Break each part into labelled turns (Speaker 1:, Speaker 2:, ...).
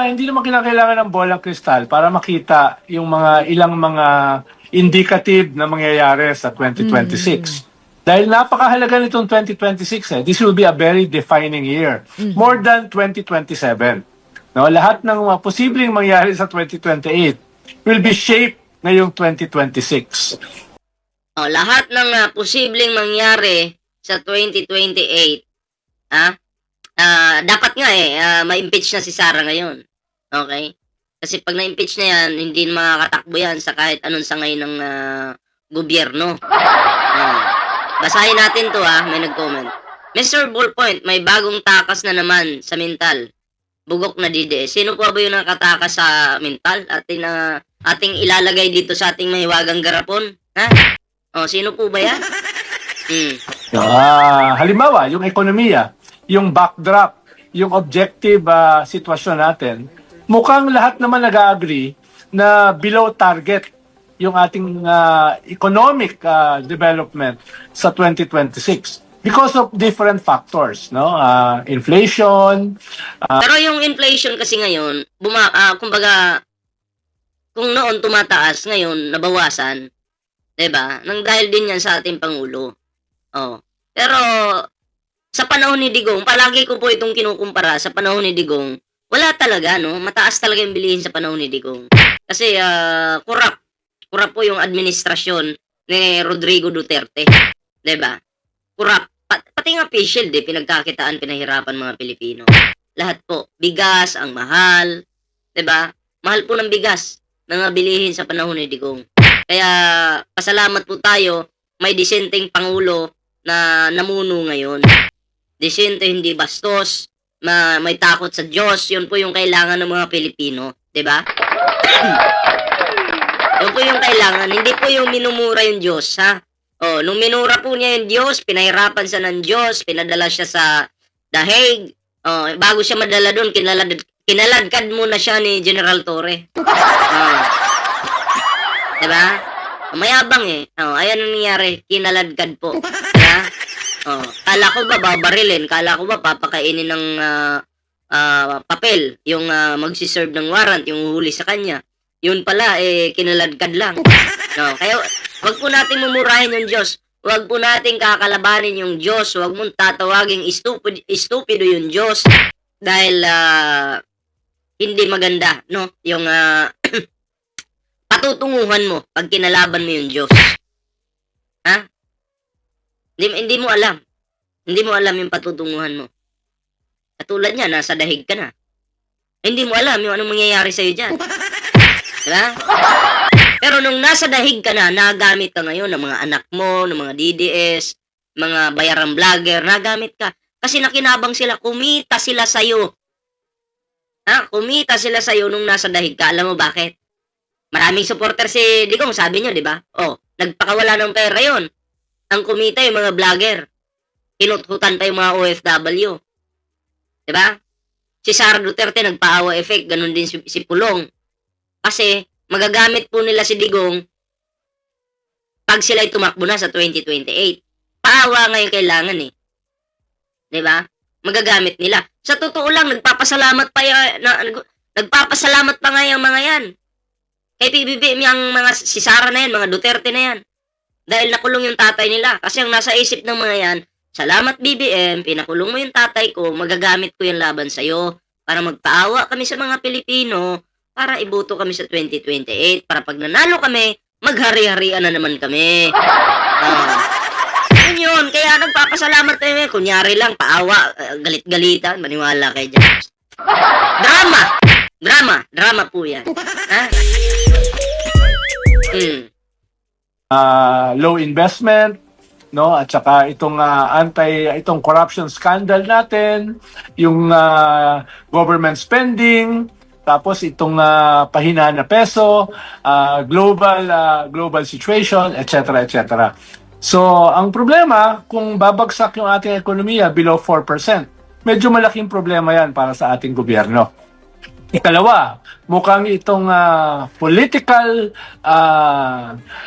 Speaker 1: Hindi naman kinakailangan ng bolang kristal para makita yung ilang mga indicative na mangyayari sa 2026. Dahil napakahalaga nitong 2026 This will be a very defining year. More than 2027. No, lahat ng mga posibleng mangyari sa 2028 will be shaped ngayong 2026.
Speaker 2: Lahat ng posibleng mangyari sa 2028, dapat nga ma-impeach na si Sara ngayon. Okay? Kasi pag na-impeach na yan, hindi makakatakbo yan sa kahit anong sangay ng gobyerno. Basahin natin to may nag-comment. Mr. Ballpoint, may bagong takas na naman sa mental. Bugok na DDS. Sino po ba yung nakatakas sa mental? Ating ilalagay dito sa ating mahiwagang garapon? Sino po ba yan?
Speaker 1: Halimbawa, yung ekonomiya, yung backdrop, yung objective sitwasyon natin, mukhang lahat naman nag-agree na below target yung ating economic development sa 2026 because of different factors, no? Inflation.
Speaker 2: Pero yung inflation kasi ngayon, kumbaga, kung noon tumataas, ngayon nabawasan, 'di ba? Nang dahil din yan sa ating Pangulo. Pero sa panahon ni Digong, palagi ko po itong kinukumpara sa panahon ni Digong, wala talaga, no? Mataas talaga yung bilihin sa panahon ni Digong. Kasi corrupt po yung administrasyon ni Rodrigo Duterte. 'Di ba? Corrupt. Pati nga facial pinagkakitaan, pinahirapan mga Pilipino. Lahat po, bigas ang mahal, 'di ba? Mahal po ng bigas na bilihin sa panahon ni Digong. Kaya pasalamat po tayo, may disenteng pangulo na namuno ngayon. Disente, hindi bastos, may takot sa Diyos. Yun po yung kailangan ng mga Pilipino, 'di ba? Yun po yung kailangan, hindi po yung minumura yung Diyos, nung minura po niya yung Diyos, pinahirapan siya ng Diyos, pinadala siya sa The Hague. Bago siya madala doon, kinaladkad muna siya ni General Torre. Diba? Mayabang ayan ang nangyari, kinaladkad po. Diba? Kala ko ba babarilin? Kala ko ba papakainin ng papel yung magsiserve ng warrant, yung huli sa kanya? Yun pala, kinaladkad lang. Kaya, wag po natin mumurahin yung Diyos. Wag po natin kakalabanin yung Diyos. Wag mong tatawaging stupido yung Diyos. Dahil, hindi maganda, no? Yung, patutunguhan mo pag kinalaban mo yung Diyos. Hindi mo alam. Hindi mo alam yung patutunguhan mo. Katulad niya, nasa dahig ka na. Hindi mo alam yung anong mangyayari sa'yo dyan. Diba? Pero nung nasa dahig ka na, nagamit ka ngayon ng mga anak mo, ng mga DDS, mga bayarang vlogger, nagamit ka. Kasi nakinabang sila, kumita sila sa'yo. Kumita sila sa'yo nung nasa dahig ka. Alam mo bakit? Maraming supporter si Digong, sabi nyo, di ba? Nagpakawala ng pera yon. Ang kumita yung mga vlogger. Hinuthutan pa yung mga OFW. Di ba? Si Sara Duterte nagpaawa effect, ganun din si Pulong. Kasi magagamit po nila si Digong pag sila'y tumakbo na sa 2028. Paawa ngayon kailangan Di ba? Magagamit nila. Sa totoo lang, nagpapasalamat pa nga yung mga yan. Kay PBBM yung si Sara na yan, mga Duterte na yan. Dahil nakulong yung tatay nila. Kasi ang nasa isip ng mga yan, salamat BBM, pinakulong mo yung tatay ko, magagamit ko yung laban sa'yo para magpaawa kami sa mga Pilipino, para iboto kami sa 2028, para pag nanalo kami, maghari-harian na naman kami. Yun, kaya nagpapasalamat tayo kunyari lang, paawa, galit-galitan, maniwala kayo dyan. Drama po yan.
Speaker 1: Low investment, no, at saka itong corruption scandal natin, yung government spending, tapos itong pahina na peso, global situation, etc. So, ang problema, kung babagsak yung ating ekonomiya below 4%, medyo malaking problema yan para sa ating gobyerno. Ikalawa, mukhang itong political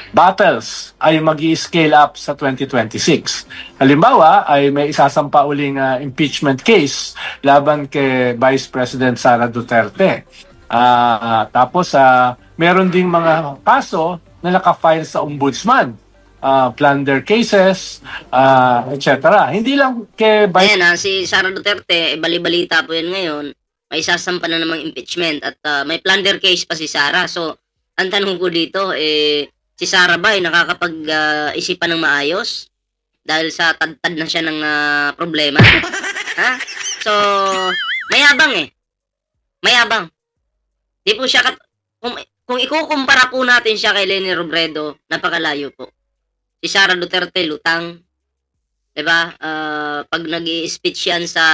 Speaker 1: battles ay mag-i-scale up sa 2026. Halimbawa, ay may isasampa uling impeachment case laban kay Vice President Sara Duterte. Tapos, meron ding mga kaso na naka-file sa ombudsman. Plunder cases, etc. Hindi lang kay Vice
Speaker 2: Ayan si Sara Duterte, bali-balita po yan ngayon, may sasampa na namang impeachment at may plunder case pa si Sara. So, ang tanong ko dito, si Sara ba ay nakakapag-isipan ng maayos? Dahil sa tad-tad na siya ng problema? Ha? So, mayabang Mayabang. Di po siya, kung ikukumpara po natin siya kay Leni Robredo, napakalayo po. Si Sara Duterte, lutang. Diba? Pag nag-i-speech yan sa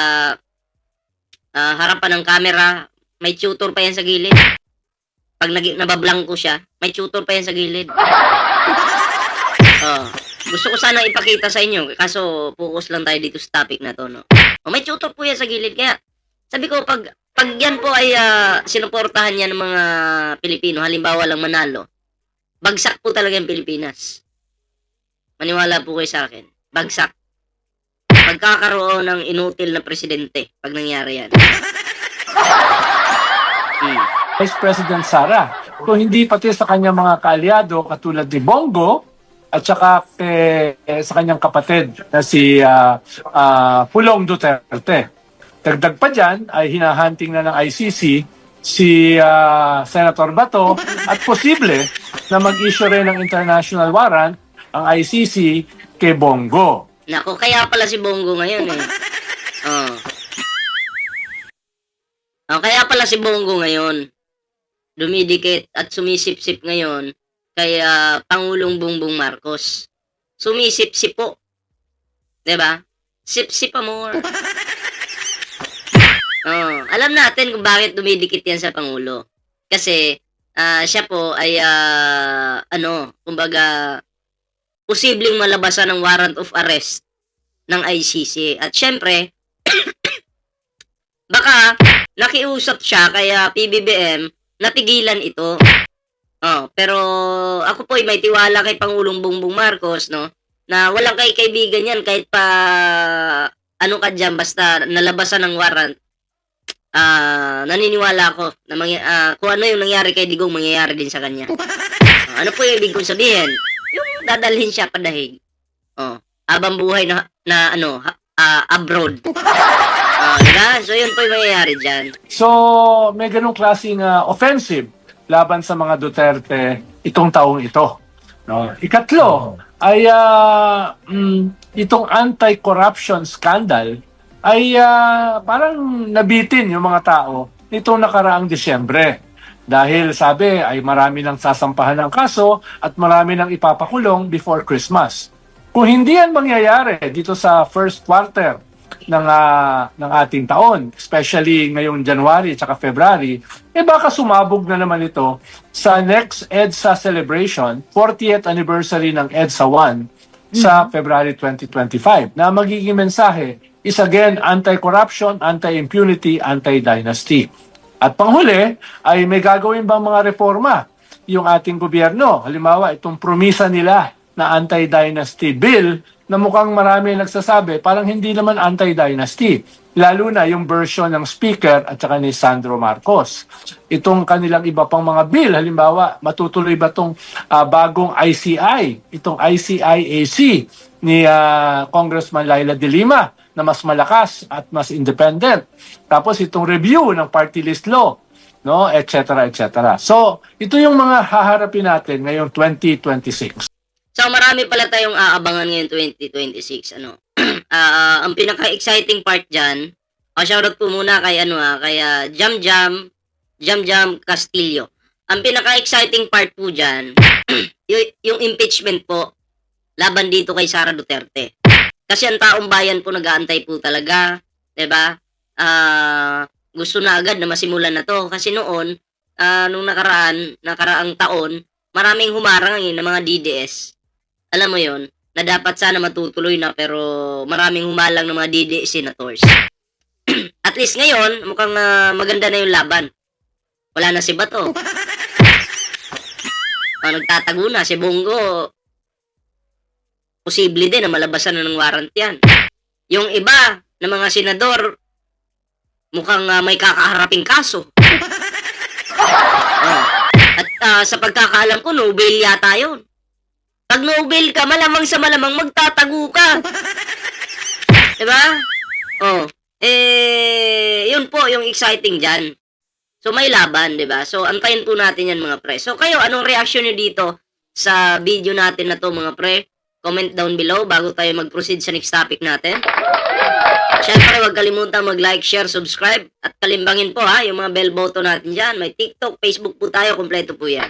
Speaker 2: harapan ng camera, may tutor pa yan sa gilid. Pag nabablangko siya, may tutor pa yan sa gilid. Gusto ko sana ipakita sa inyo, kaso focus lang tayo dito sa topic na to, no? May tutor po yan sa gilid, kaya sabi ko, pag yan po ay sinuportahan yan ng mga Pilipino, halimbawa lang manalo, bagsak po talaga yung Pilipinas. Maniwala po kayo sa akin. Bagsak. Pagkakaroon ng inutil na presidente pag nangyari yan.
Speaker 1: Vice President Sara. Kung hindi pati sa kanyang mga kaalyado katulad ni Bongo at saka sa kanyang kapatid na si Pulong Duterte. Dagdag pa dyan ay hinahunting na ng ICC si Senator Bato at posible na mag-issue rin ng international warrant ang ICC kay Bongo.
Speaker 2: Nako, kaya pala si Bongo ngayon kaya pala si Bongo ngayon. Dumidikit at sumisip-sip ngayon kay Pangulong Bongbong Marcos. Sumisip-sip po. 'Di ba? Sip-sip pa more. Alam natin kung bakit dumidikit yan sa Pangulo. Kasi siya po ay kumbaga posibleng malabasan ng warrant of arrest ng ICC. At syempre, baka nakiusap siya kaya PBBM napigilan ito. Pero ako po ay may tiwala kay Pangulong Bongbong Marcos, no, na walang kaibigan yan kahit pa ano ka dyan, basta nalabasan ng warrant. Naniniwala ako na kung ano yung nangyari kay Digong, mangyayari din sa kanya. Ano po yung ibig kong sabihin? Yung dadalhin siya padahig. Habang buhay na abroad. Diba? So yun po yung mangyayari dyan.
Speaker 1: So, may ganong klaseng offensive laban sa mga Duterte itong taong ito. No? Ikatlo ay itong anti-corruption scandal ay parang nabitin yung mga tao nitong nakaraang Disyembre. Dahil sabi ay marami nang sasampahan ng kaso at marami nang ipapakulong before Christmas. Kung hindi yan mangyayari dito sa first quarter ng ating taon, especially ngayong January at February, baka sumabog na naman ito sa next EDSA celebration, 40th anniversary ng EDSA 1 sa February 2025, na magiging mensahe is again anti-corruption, anti-impunity, anti-dynasty. At panghuli ay may gagawin bang mga reforma yung ating gobyerno? Halimbawa, itong promisa nila na anti-dynasty bill na mukhang marami nagsasabi, parang hindi naman anti-dynasty. Lalo na yung version ng Speaker at saka ni Sandro Marcos. Itong kanilang iba pang mga bill, halimbawa, matutuloy ba itong bagong ICI, itong ICIAC ni Congressman Laila de Lima na mas malakas at mas independent. Tapos itong review ng party list law, no, etc. etc. So, ito yung mga haharapin natin ngayong 2026.
Speaker 2: So marami pala tayong aabangan ngayon 2026 ang pinaka-exciting part diyan. Shoutout po muna kay kay Jam Castillo. Ang pinaka-exciting part po diyan yung impeachment po laban dito kay Sara Duterte. Kasi ang taong bayan po nag-aantay po talaga, 'di ba? Gusto na agad na masimulan na 'to kasi noon nung nakaraang taon, maraming humarang ng mga DDS. Alam mo yon, na dapat sana matutuloy na pero maraming humalang ng mga DDS senators. At least ngayon, mukhang maganda na yung laban. Wala na si Bato. Nagtatago na si Bongo. Posible din na malabasan na ng warrant yan. Yung iba na mga senador, mukhang may kakaharaping kaso. At sa pagkakaalam ko, no bail yata yun. Pag no bail ka, malamang sa malamang magtatago ka. Diba? Yun po yung exciting dyan. So, may laban, di ba? So, antayin po natin yan, mga pre. So, kayo, anong reaction nyo dito sa video natin na to, mga pre? Comment down below bago tayo mag-proceed sa next topic natin. Siyempre, huwag kalimutan mag-like, share, subscribe. At kalimbangin po, ha, yung mga bell button natin dyan. May TikTok, Facebook po tayo. Kompleto po yan.